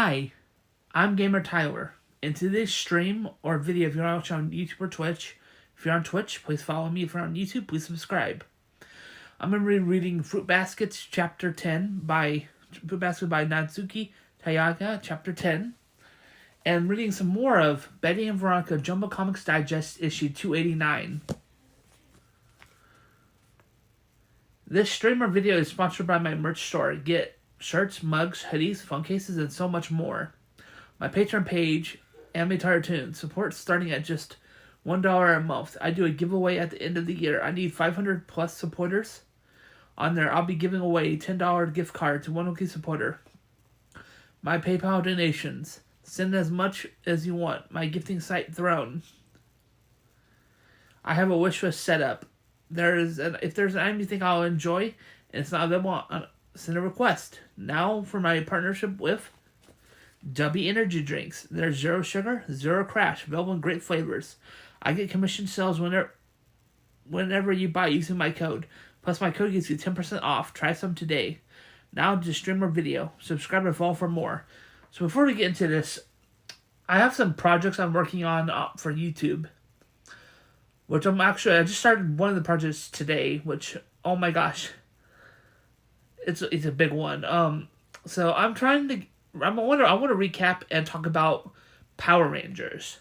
Hi, I'm Gamer Tyler. In today's stream or video, if you're watching on YouTube or Twitch, if you're on Twitch, please follow me. If you're on YouTube, please subscribe. I'm going to be reading Fruit Baskets Chapter 10 by Fruit Basket by Natsuki Tayaga, Chapter 10, and reading some more of Betty and Veronica Jumbo Comics Digest Issue 289. This stream or video is sponsored by my merch store. Get shirts, mugs, hoodies, phone cases, and so much more. My Patreon page, Anime Cartoon, supports starting at just $1 a month. I do a giveaway at the end of the year. I need 500 plus supporters. On there, I'll be giving away a $10 gift card to one lucky supporter. My PayPal donations. Send as much as you want. My gifting site, Throne. I have a wish list set up. If there's an item you think I'll enjoy and it's not available, send a request. Now for my partnership with W Energy Drinks. They're zero sugar, zero crash, available in great flavors. I get commission sales whenever you buy using my code. Plus my code gives you 10% off. Try some today. Now to stream or video. Subscribe and follow for more. So before we get into this, I have some projects I'm working on for YouTube. I just started one of the projects today, which, oh my gosh, it's a big one. So I want to recap and talk about Power Rangers.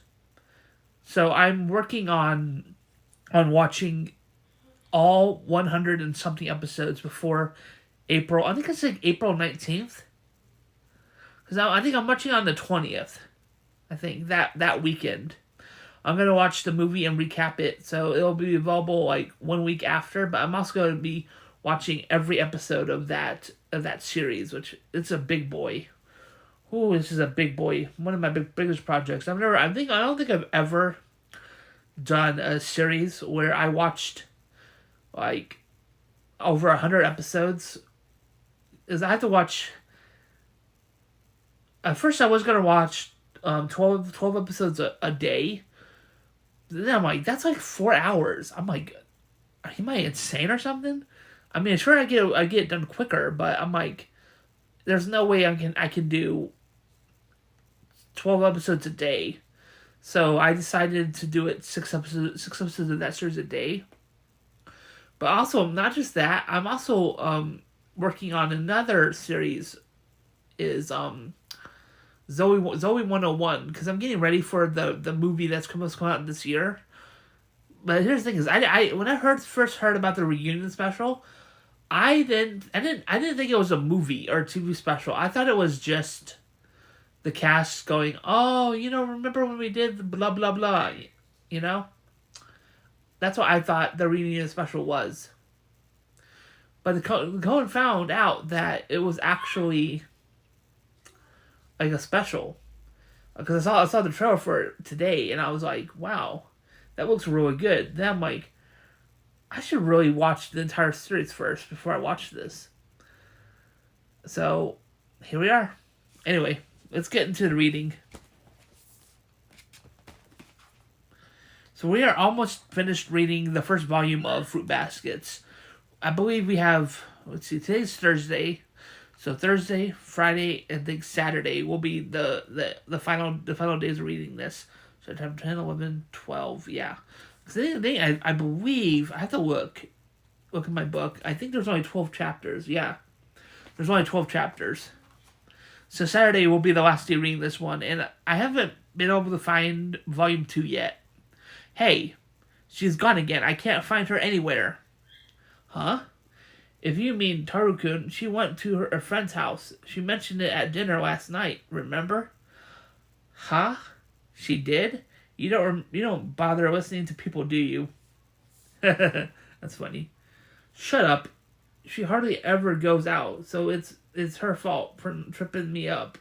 So I'm working on watching all 100 and something episodes before April. I think it's like April 19th. Because I think I'm watching on the 20th. I think that weekend. I'm going to watch the movie and recap it, so it'll be available like 1 week after, but I'm also going to be watching every episode of that series, which it's a big boy. Ooh, this is a big boy. One of my biggest projects. I don't think I've ever done a series where I watched like over 100 episodes. I had to watch. At first, I was gonna watch 12 episodes a day. Then I'm like, that's like 4 hours. I'm like, am I insane or something? I mean, sure, I get it done quicker, but I'm like, there's no way I can do 12 episodes a day. So I decided to do it 6 episodes of that series a day. But also, not just that, I'm also working on another series. Is Zoe 101, because I'm getting ready for the movie that's supposed to come out this year. But here's the thing: is when I first heard about the reunion special, I didn't think it was a movie or a TV special. I thought it was just the cast going, "Oh, remember when we did the blah blah blah," That's what I thought the reunion special was. But the Cohen found out that it was actually like a special, because I saw the trailer for it today, and I was like, wow, that looks really good. Then I'm like, I should really watch the entire series first before I watch this. So here we are. Anyway, let's get into the reading. So we are almost finished reading the first volume of Fruit Baskets. I believe we have, let's see, today's Thursday. So Thursday, Friday, and I think Saturday will be the final days of reading this. So 10, 11, 12, yeah. Because I believe, I have to look at my book. I think there's only 12 chapters, yeah. There's only 12 chapters. So Saturday will be the last day reading this one, and I haven't been able to find volume 2 yet. Hey, she's gone again. I can't find her anywhere. Huh? If you mean Taru-kun, she went to her friend's house. She mentioned it at dinner last night, remember? Huh? She did? You don't bother listening to people, do you? That's funny. Shut up. She hardly ever goes out, so it's her fault for tripping me up.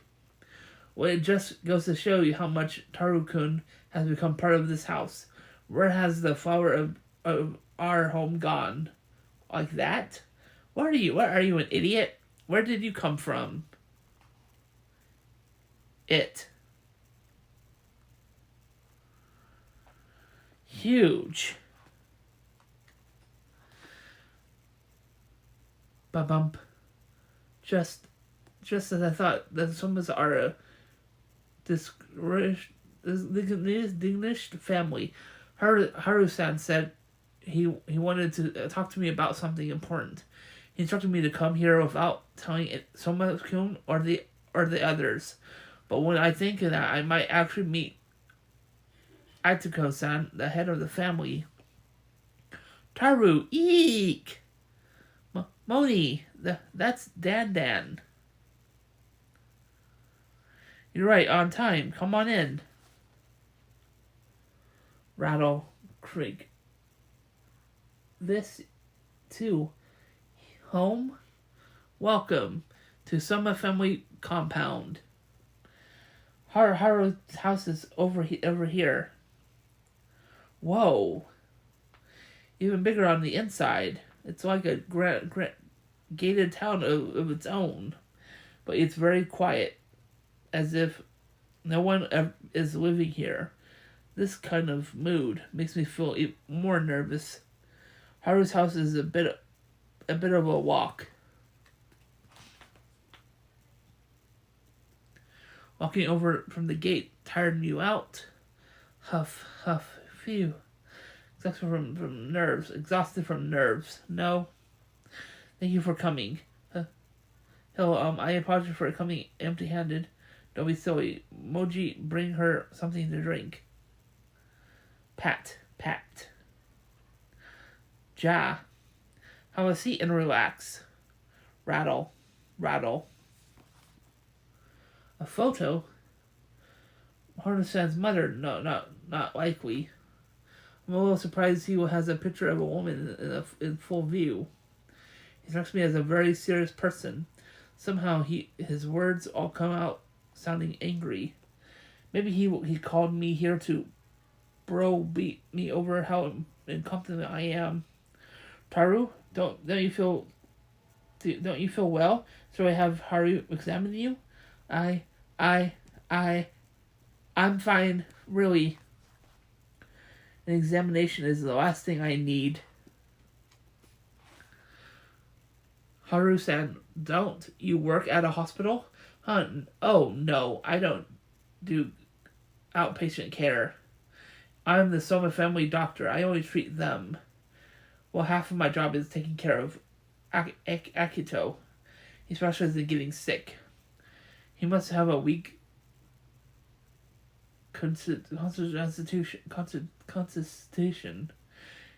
Well, it just goes to show you how much Taru-kun has become part of this house. Where has the flower of our home gone? Like that? What are you, an idiot? Where did you come from? It. Huge. Ba-bump. Just as I thought, the summons are distinguished family. Haru-san said he wanted to talk to me about something important. He instructed me to come here without telling it Soma-kun or the others. But when I think that I might actually meet Atsuko-san, the head of the family. Taru, eek! Moni, that's Dan. You're right, on time. Come on in. Rattle, creak. This, too. Home? Welcome to Soma family compound. Haru's house is over here. Whoa. Even bigger on the inside. It's like a gated town of its own. But it's very quiet. As if no one is living here. This kind of mood makes me feel more nervous. Haru's house is a bit of a walk. Walking over from the gate tired you out. Huff, phew. Exhausted from nerves. No. Thank you for coming. Hello, I apologize for coming empty-handed. Don't be silly. Moji, bring her something to drink. Pat. Ja. Have a seat and relax. Rattle. A photo? Haru-san's mother? No, not likely. I'm a little surprised he has a picture of a woman in full view. He strikes me as a very serious person. Somehow his words all come out sounding angry. Maybe he called me here to beat me over how incompetent I am. Taru, don't you feel well? So I have Haru examine you? I'm fine, really. An examination is the last thing I need. Haru-san, don't you work at a hospital? Oh, no, I don't do outpatient care. I'm the Soma family doctor. I only treat them. Well, half of my job is taking care of Akito. He specializes in getting sick. He must have a weak constitution.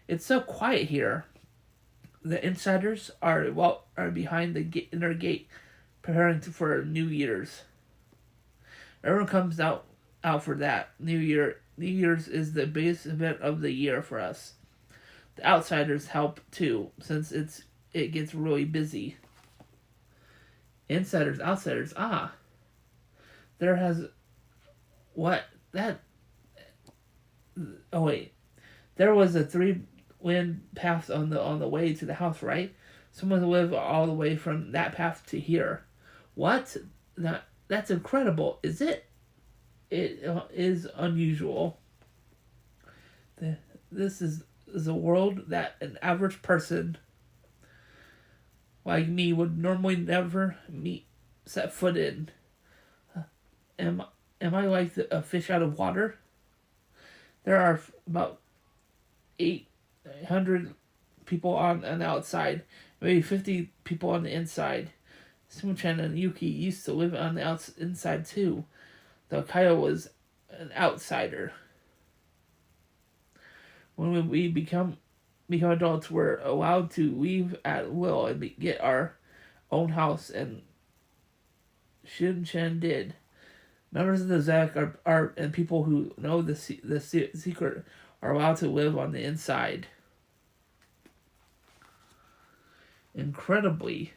It's so quiet here. The insiders are behind the inner gate, preparing for New Year's. Everyone comes out for that. New Year's is the biggest event of the year for us. The outsiders help too, since it gets really busy. Insiders, outsiders, There has what that? Oh wait, there was a 3-wind path on the way to the house, right? Someone lived all the way from that path to here. What? That's incredible. Is it? It is unusual. This is a world that an average person like me would normally never set foot in. Am I like a fish out of water? There are about 800 people on the outside, maybe 50 people on the inside. Sumo-chan and Yuki used to live on the inside too. The Kaido was an outsider. When we become adults, we're allowed to leave at will and get our own house, and Shin-chan did. Members of the Zek and people who know the secret are allowed to live on the inside. Incredibly,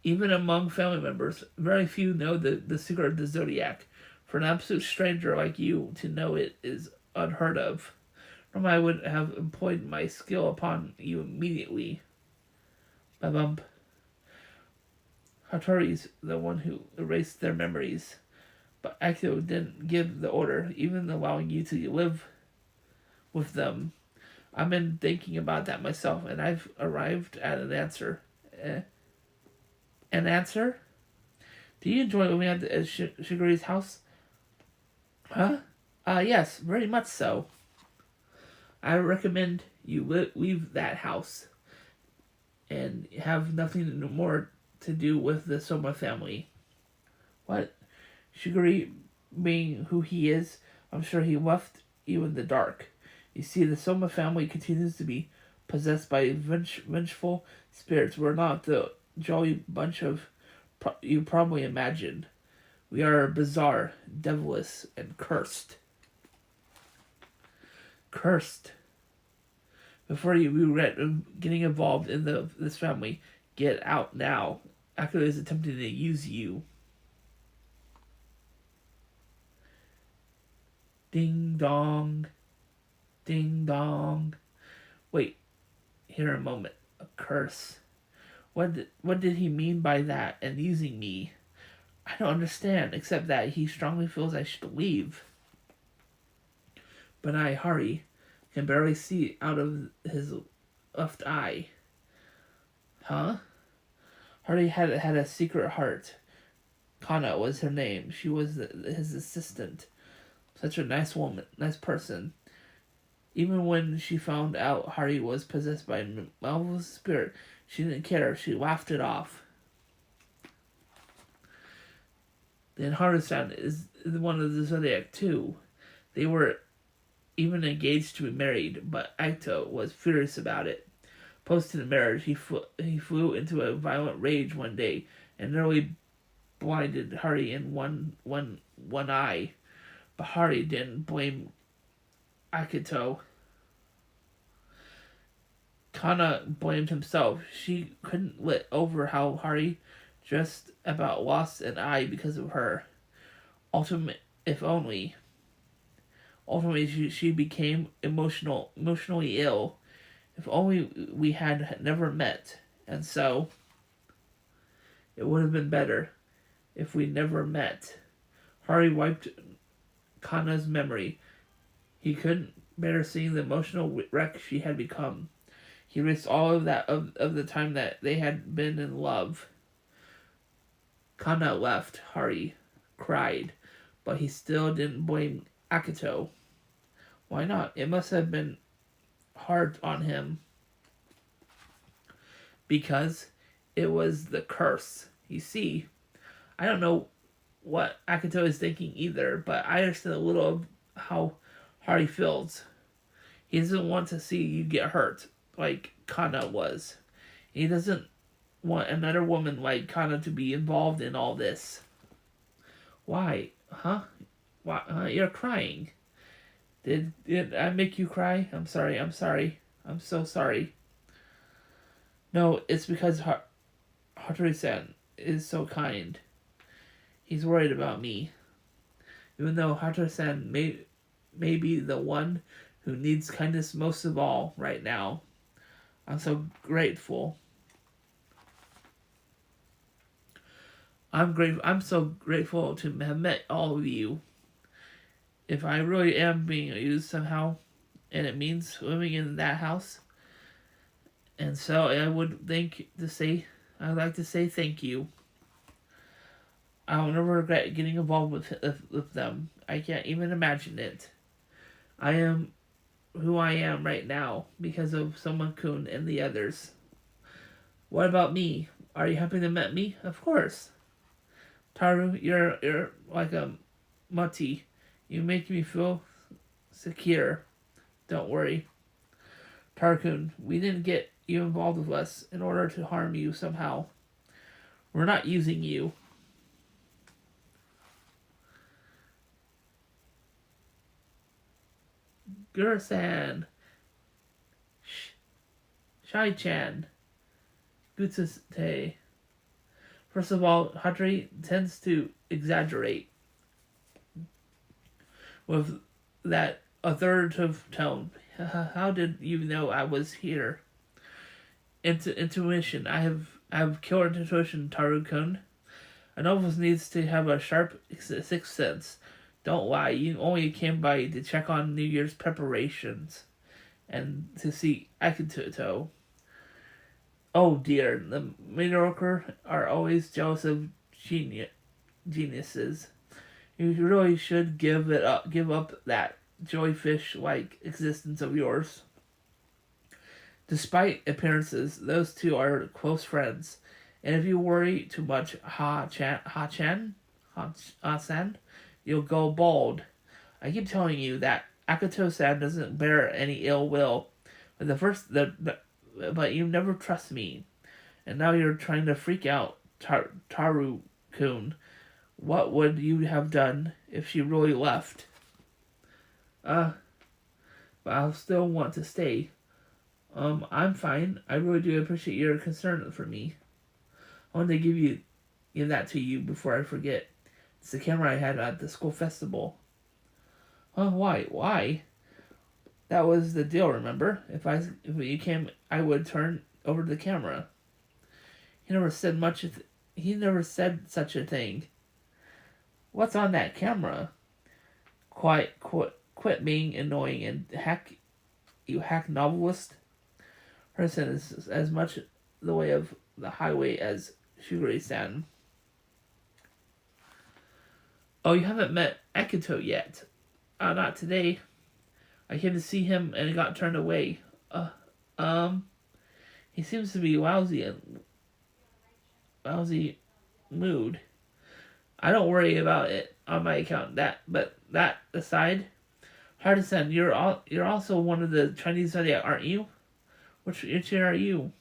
even among family members, very few know the secret of the Zodiac. For an absolute stranger like you to know it is unheard of. Normally I would have employed my skill upon you immediately. Ba-bump. Hattori's the one who erased their memories. But Akio didn't give the order, even allowing you to live with them. I've been thinking about that myself, and I've arrived at an answer. An answer? Do you enjoy living at Shiguri's house? Huh? Yes, very much so. I recommend you leave that house and have nothing more to do with the Soma family. What? Shiguri, being who he is, I'm sure he left you in the dark. You see, the Soma family continues to be possessed by vengeful spirits. We're not the jolly bunch of you probably imagined. We are bizarre, devilish, and cursed. Cursed. Before you regret getting involved in this family, get out now. Akira is attempting to use you. Ding dong. Ding dong. Wait, here a moment. A curse. What did he mean by that and using me? I don't understand, except that he strongly feels I should leave. But Hari, can barely see out of his left eye. Huh? Hari had a secret heart. Kana was her name. She was his assistant. Such a nice woman, nice person. Even when she found out Hari was possessed by a marvelous spirit, she didn't care. She laughed it off. Then Haru-san is one of the Zodiac too. They were even engaged to be married, but Aito was furious about it. Post to the marriage, he flew into a violent rage one day and nearly blinded Hari in one eye. But Hari didn't blame Akito. Kana blamed himself. She couldn't let over how Hari just about lost an eye because of her. Ultimately, she became emotionally ill. If only we had never met. And so, it would have been better if we never met. Hari wiped Kana's memory. He couldn't bear seeing the emotional wreck she had become. He erased all of that of the time that they had been in love. Kana left. Hari cried, but he still didn't blame Akito. Why not? It must have been hard on him. Because it was the curse. You see, I don't know what Akito is thinking either, but I understand a little of how Hari feels. He doesn't want to see you get hurt like Kana was. He doesn't want another woman like Kana to be involved in all this. Why? Huh? Why? You're crying. Did I make you cry? I'm sorry. I'm so sorry. No, it's because Hattori-san is so kind. He's worried about me. Even though Hattori-san may be the one who needs kindness most of all right now. I'm so grateful. I'm so grateful to have met all of you. If I really am being used somehow, and it means living in that house, and so I'd like to say thank you. I'll never regret getting involved with them. I can't even imagine it. I am who I am right now because of Soma-kun and the others. What about me? Are you happy to meet me? Of course. Taru, you're like a mati. You make me feel secure. Don't worry. Taru-kun, we didn't get you involved with us in order to harm you somehow. We're not using you. Gura-san. Shai-chan. Gutsute. First of all, Hattori tends to exaggerate with that authoritative tone. How did you know I was here? Intuition. I have killer intuition, Taru-kun. A novice needs to have a sharp sixth sense. Don't lie. You only came by to check on New Year's preparations and to see Akito. Oh dear, the mediocre are always jealous of geniuses. You really should give up that joyfish-like existence of yours. Despite appearances, those two are close friends, and if you worry too much, Ha-san, you'll go bald. I keep telling you that Akito-san doesn't bear any ill will, but but you never trust me, and now you're trying to freak out Taru-kun. What would you have done if she really left? But I'll still want to stay. I'm fine. I really do appreciate your concern for me. I wanted to give that to you before I forget. It's the camera I had at the school festival. Why? Why? That was the deal, remember? If you came, I would turn over the camera. He never said he never said such a thing. What's on that camera? Quit being annoying and you hack novelist. Person is as much the way of the highway as Shugure-san. Oh, you haven't met Akito yet? Not today. I came to see him and got turned away. He seems to be lousy mood. I don't worry about it on my account. But that aside, Hardison, you're also one of the Chinese zodiac, aren't you? Which year are you?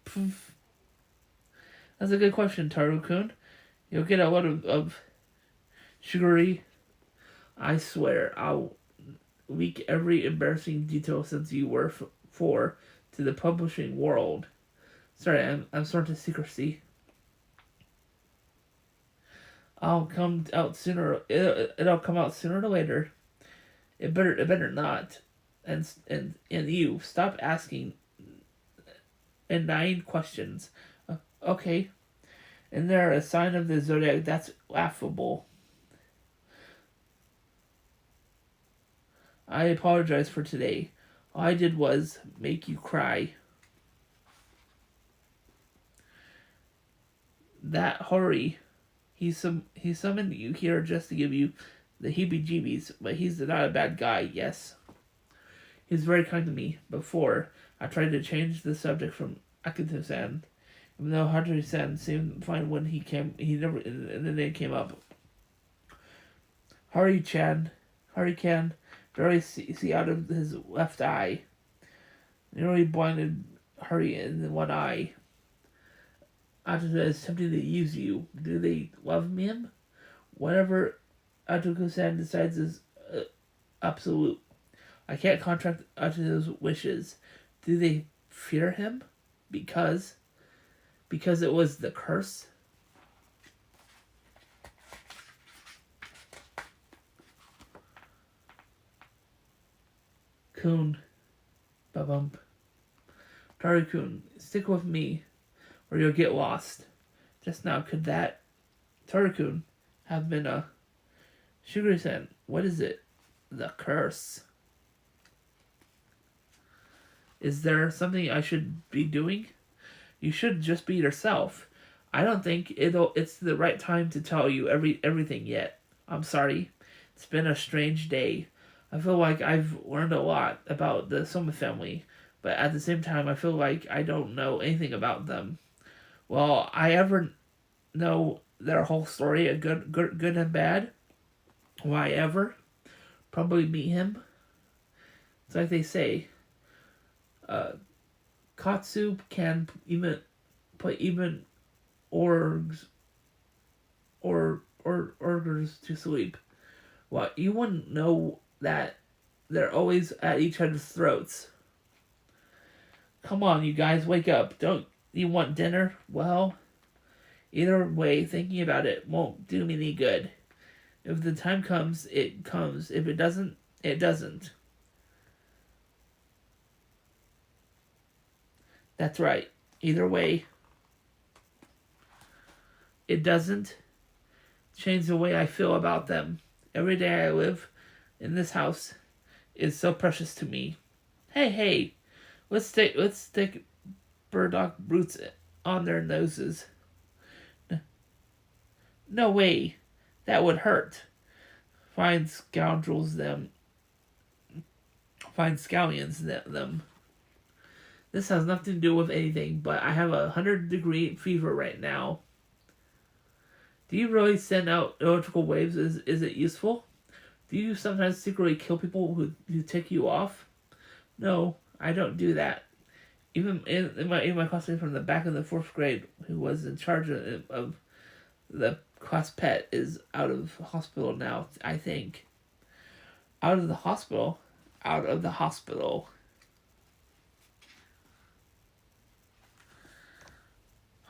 Poof. That's a good question, Taru-kun. You'll get a lot of sugary. I swear, I'll leak every embarrassing detail since you were for to the publishing world. Sorry, I'm starting to secrecy. It'll come out sooner or later. It better not. And you stop asking inane questions. Okay. And they're a sign of the zodiac. That's laughable. I apologize for today. All I did was make you cry. That Hori, he summoned you here just to give you the heebie-jeebies, but he's not a bad guy, yes. He's very kind to me. Before, I tried to change the subject from Akito-san, even though Hatori-san seemed fine when he never, and then it came up. Hari-can barely see out of his left eye. Nearly blinded Hari in one eye. Atsuko is tempting to use you. Do they love him? Whatever Atsuko-san decides is absolute. I can't contract Atsuko's wishes. Do they fear him? Because it was the curse? Kun. Ba-bump. Taru-kun, stick with me, or you'll get lost. Just now, could that Taru-kun have been a Shugure-san? What is it? The curse. Is there something I should be doing? You should just be yourself. I don't think it's the right time to tell you everything yet. I'm sorry. It's been a strange day. I feel like I've learned a lot about the Soma family, but at the same time, I feel like I don't know anything about them. Will I ever know their whole story, a good and bad? Will I ever? Probably meet him. It's like they say, Katsu can put even orgs to sleep. Well, you wouldn't know that they're always at each other's throats. Come on, you guys, wake up. Don't you want dinner? Well, either way, thinking about it won't do me any good. If the time comes, it comes. If it doesn't, it doesn't. That's right. Either way, it doesn't change the way I feel about them. Every day I live in this house is so precious to me. Hey, let's stick burdock roots on their noses. No way. That would hurt. Fine scoundrels them. Fine scallions them. This has nothing to do with anything, but I have 100-degree fever right now. Do you really send out electrical waves? Is it useful? Do you sometimes secretly kill people who tick you off? No, I don't do that. Even in my classmate from the back of the 4th grade, who was in charge of the class pet, is out of hospital now, I think. Out of the hospital? Out of the hospital.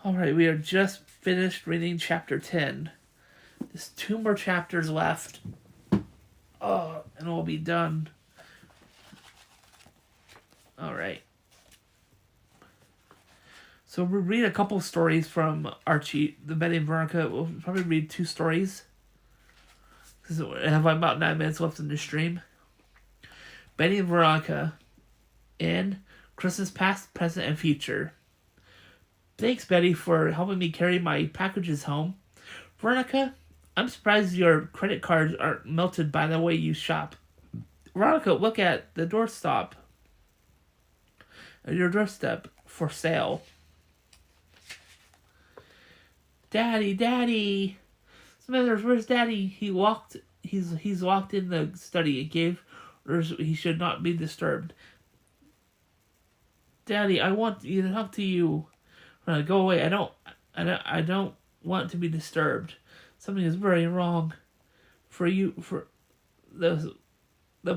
Alright, we are just finished reading chapter 10. There's 2 more chapters left. Oh, and we'll be done. Alright. So we'll read a couple stories from Archie, the Betty and Veronica. We'll probably read 2 stories. Because I have about 9 minutes left in the stream. Betty and Veronica in Christmas Past, Present, and Future. Thanks, Betty, for helping me carry my packages home. Veronica, I'm surprised your credit cards aren't melted by the way you shop. Veronica, look at the doorstop. Your doorstep for sale. Daddy. Smithers, where's Daddy? He's walked in the study and gave orders he should not be disturbed. Daddy, I want to talk to you. Go away. I don't want to be disturbed. Something is very wrong. For the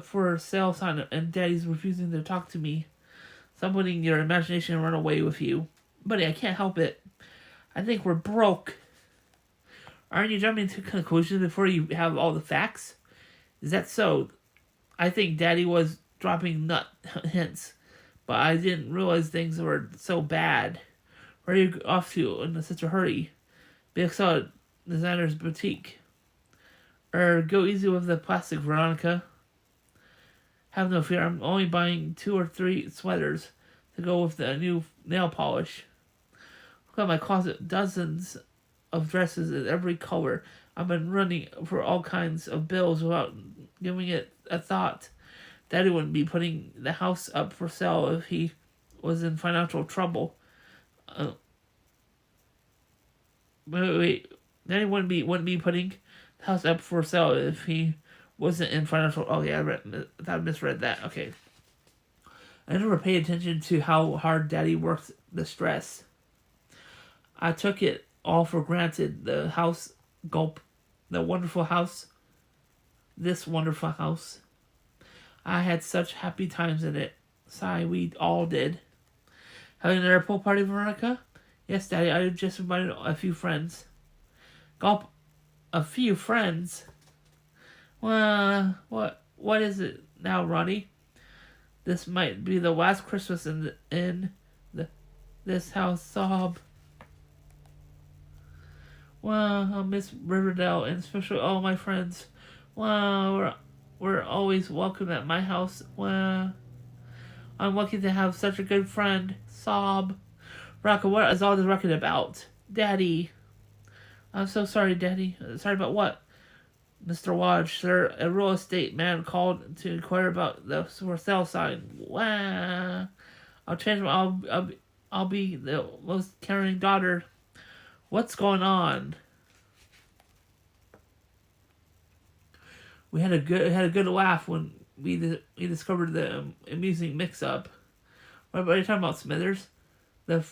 for sale sign, and Daddy's refusing to talk to me. Stop letting your imagination run away with you. Buddy, I can't help it. I think we're broke. Aren't you jumping to conclusions before you have all the facts? Is that so? I think Daddy was dropping nut hints, but I didn't realize things were so bad. Where are you off to in such a hurry? BXL Designer's Boutique. Go easy with the plastic, Veronica. Have no fear, I'm only buying 2 or 3 sweaters to go with the new nail polish. Look at my closet, dozens of dresses in every color. I've been running for all kinds of bills without giving it a thought. Daddy wouldn't be putting the house up for sale if he was in financial trouble. Wait. Daddy wouldn't be putting the house up for sale if he wasn't in financial... Oh, yeah, I misread that. Okay. I never paid attention to how hard Daddy worked the stress. I took it all for granted. The house, gulp. The wonderful house. This wonderful house. I had such happy times in it. Sigh, we all did. Having another pool party, Veronica? Yes, Daddy, I just invited a few friends. Gulp. A few friends? Well, what is it now, Ronnie? This might be the last Christmas in this house. Sob. Well, I'll miss Riverdale and especially all my friends. Well, we're always welcome at my house. Well, I'm lucky to have such a good friend. Sob. Veronica, what is all this record about? Daddy. I'm so sorry, Daddy. Sorry about what? Mr. Watch, sir, a real estate man called to inquire about the for sale sign. Wow. I'll change my... I'll be the most caring daughter. What's going on? We had a good laugh when we discovered the amusing mix-up. What are you talking about, Smithers? The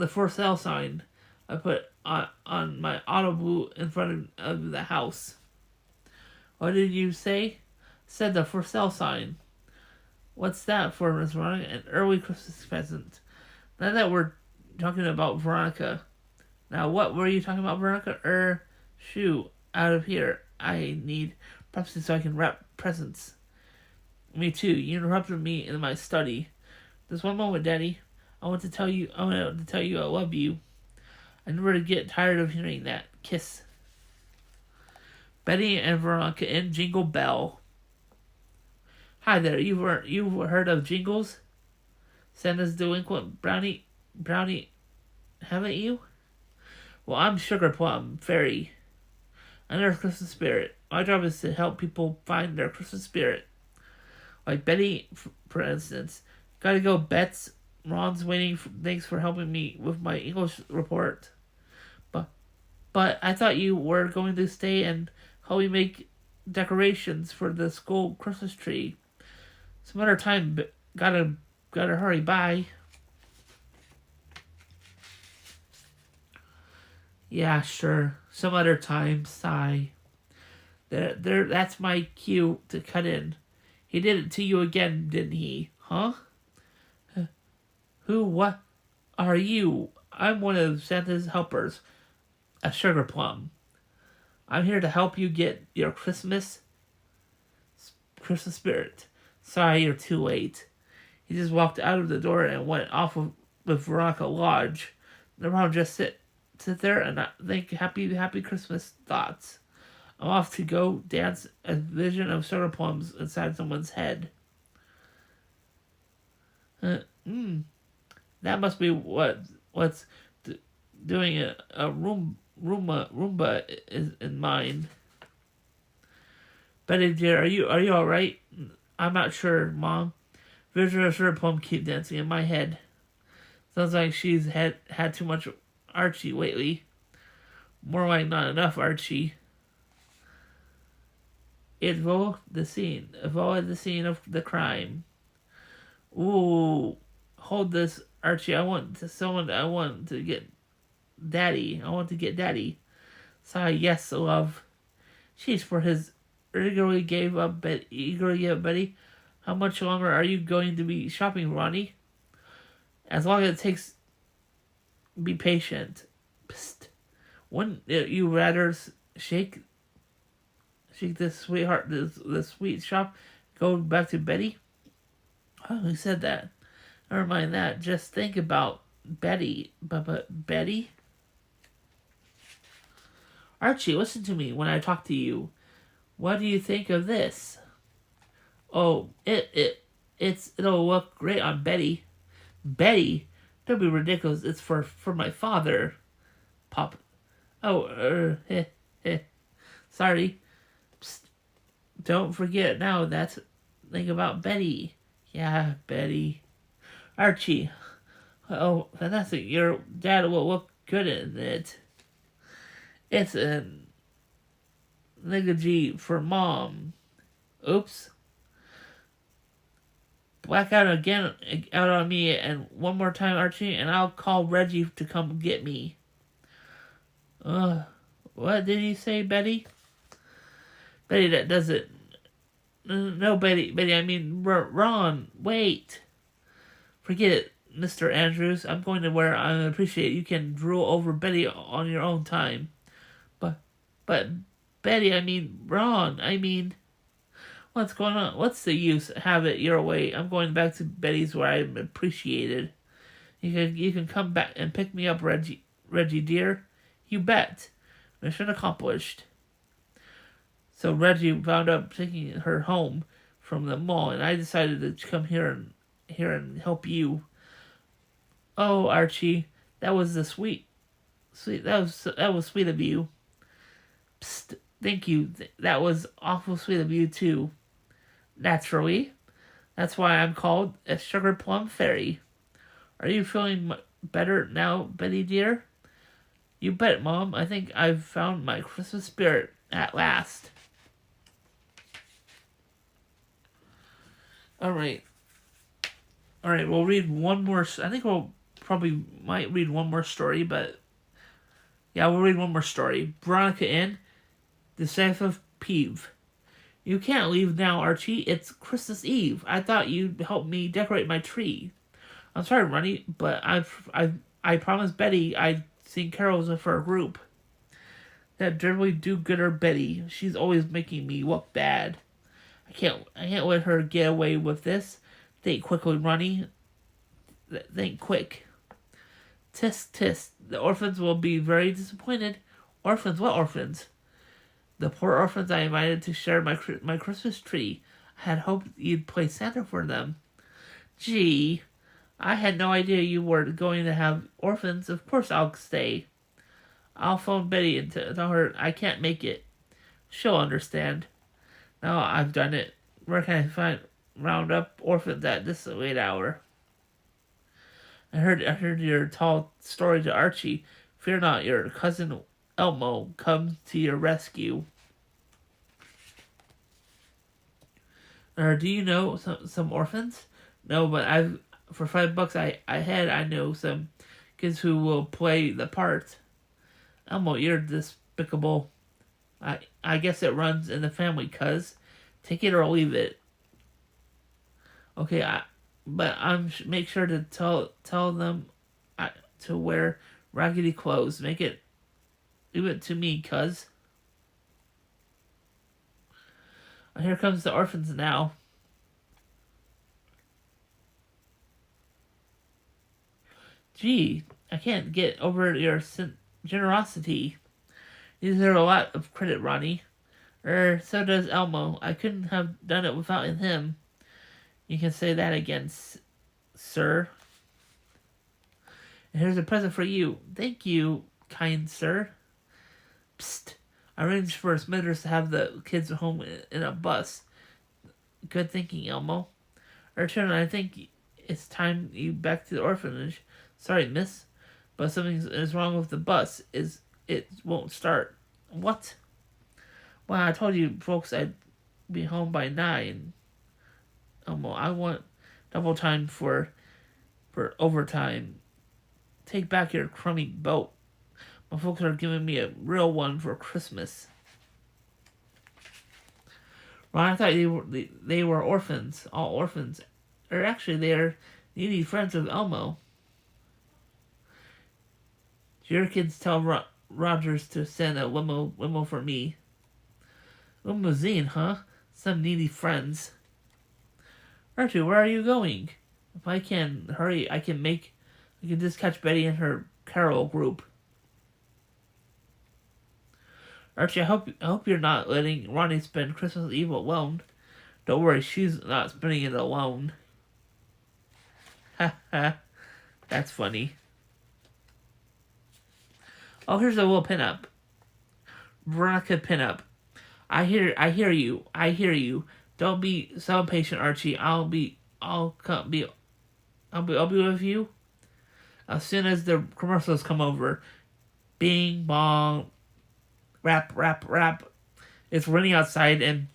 for sale sign I put on my auto boot in front of the house. What did you say? Said the for sale sign. What's that for, Miss Veronica? An early Christmas present. Now that we're talking about Veronica. Now, what were you talking about, Veronica? Shoo, out of here. I need Pepsi so I can wrap presents. Me too. You interrupted me in my study. Just one moment, Daddy. I want to tell you I love you. I never get tired of hearing that. Kiss. Betty and Veronica in Jingle Bell. Hi there, you've heard of Jingles? Santa's delinquent brownie, haven't you? Well, I'm Sugar Plum Fairy. I'm their Christmas spirit. My job is to help people find their Christmas spirit. Like Betty, for instance. Gotta go, Bets. Ron's waiting. Thanks for helping me with my English report. But I thought you were going to stay and help me make decorations for the school Christmas tree. Some other time. Gotta hurry. Bye. Yeah, sure. Some other time. Sigh. There. That's my cue to cut in. He did it to you again, didn't he? Huh? Who? What are you? I'm one of Santa's helpers, a sugar plum. I'm here to help you get your Christmas spirit. Sorry, you're too late. He just walked out of the door and went off with Veronica Lodge. Now just sit there and think happy Christmas thoughts. I'm off to go dance a vision of sugar plums inside someone's head. That must be what's doing a Roomba is in mine. Betty dear, are you all right? I'm not sure, Mom. Vision of sugar plum keep dancing in my head. Sounds like she's had too much Archie lately. More like not enough Archie. Avoid the scene of the crime. Ooh, hold this, Archie. I want to get Daddy. Sigh, yes, love. She's for his eagerly gave up Betty. How much longer are you going to be shopping, Ronnie? As long as it takes. Be patient. Psst. Wouldn't you rather shake this sweetheart, this sweet shop, go back to Betty? Oh, who said that? Never mind that. Just think about Betty. But Betty? Archie, listen to me when I talk to you. What do you think of this? Oh, it'll look great on Betty. Betty? Don't be ridiculous. It's for my father. Pop. Oh, sorry. Psst. Don't forget now. Think about Betty. Yeah, Betty. Archie. Oh, fantastic. Your dad will look good in it. It's a nigga for Mom. Oops. Black out again out on me and one more time, Archie, and I'll call Reggie to come get me. What did you say, Betty? Betty, that does it. No, Betty, I mean, Ron, wait. Forget it, Mr. Andrews. I'm going to where I appreciate you can drool over Betty on your own time. But, Betty, I mean, Ron, what's going on? What's the use? Have it your way. I'm going back to Betty's where I'm appreciated. You can come back and pick me up, Reggie dear. You bet. Mission accomplished. So Reggie wound up taking her home from the mall, and I decided to come here and help you. Oh, Archie, that was sweet. That was sweet of you. Psst, thank you. That was awful sweet of you too. Naturally, that's why I'm called a sugar plum fairy. Are you feeling better now, Betty dear? You bet, Mom. I think I've found my Christmas spirit at last. All right, we'll read one more. I think might read one more story, but yeah, we'll read one more story. Veronica Inn, the Safe of Peeve. You can't leave now, Archie. It's Christmas Eve. I thought you'd help me decorate my tree. I'm sorry, Ronnie, but I promised Betty I'd sing carols with her group. That generally do-gooder Betty. She's always making me look bad. I can't let her get away with this. Think quickly, Ronnie. Think quick. Tisk, tisk. The orphans will be very disappointed. Orphans? What orphans? The poor orphans I invited to share my Christmas tree. I had hoped you'd play Santa for them. Gee, I had no idea you were going to have orphans. Of course I'll stay. I'll phone Betty and tell her I can't make it. She'll understand. Now I've done it. Where can I round up orphans at this late hour? I heard your tall story to Archie. Fear not, your cousin Elmo comes to your rescue. Or do you know some orphans? No, but for $5 I know some kids who will play the part. Elmo, you're despicable. I guess it runs in the family, cuz. Take it or leave it. Okay, but make sure to tell them to wear raggedy clothes. Leave it to me, cuz. Here comes the orphans now. Gee, I can't get over your generosity. You deserve a lot of credit, Ronnie. So does Elmo. I couldn't have done it without him. You can say that again, sir. And here's a present for you. Thank you, kind sir. Psst. I arranged for Smithers to have the kids home in a bus. Good thinking, Elmo. Children, I think it's time you back to the orphanage. Sorry, miss, but something is wrong with the bus. It won't start. What? Well, I told you folks I'd be home by 9. Elmo, I want double time for overtime. Take back your crummy boat. My folks are giving me a real one for Christmas. Ron, I thought they were orphans, all orphans. Or actually, they're needy friends of Elmo. Your kids tell Rogers to send a limo for me. Limousine, huh? Some needy friends. Archie, where are you going? If I can hurry, I can just catch Betty and her carol group. Archie, I hope you're not letting Ronnie spend Christmas Eve alone. Don't worry, she's not spending it alone. Ha ha, that's funny. Oh, here's a little pinup. Veronica pinup. I hear you. Don't be so impatient, Archie. I'll be with you as soon as the commercials come over. Bing bong, rap rap rap. It's running outside and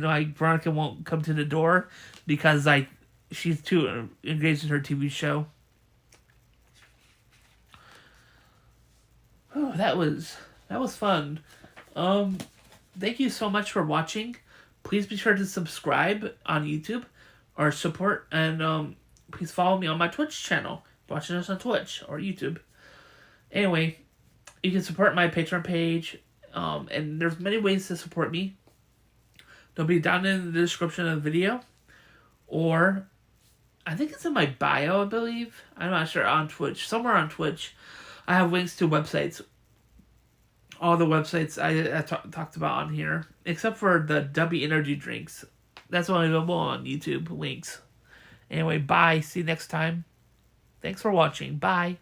like Veronica won't come to the door because like she's too engaged in her TV show. Oh, that was fun. Thank you so much for watching. Please be sure to subscribe on YouTube or support, and please follow me on my Twitch channel. Watching us on Twitch or YouTube. Anyway, you can support my Patreon page, and there's many ways to support me. They'll be down in the description of the video, or I think it's in my bio, I believe. I'm not sure, on Twitch. Somewhere on Twitch, I have links to websites. All the websites I talked about on here, except for the W energy drinks. That's only available on YouTube links. Anyway, bye. See you next time. Thanks for watching. Bye.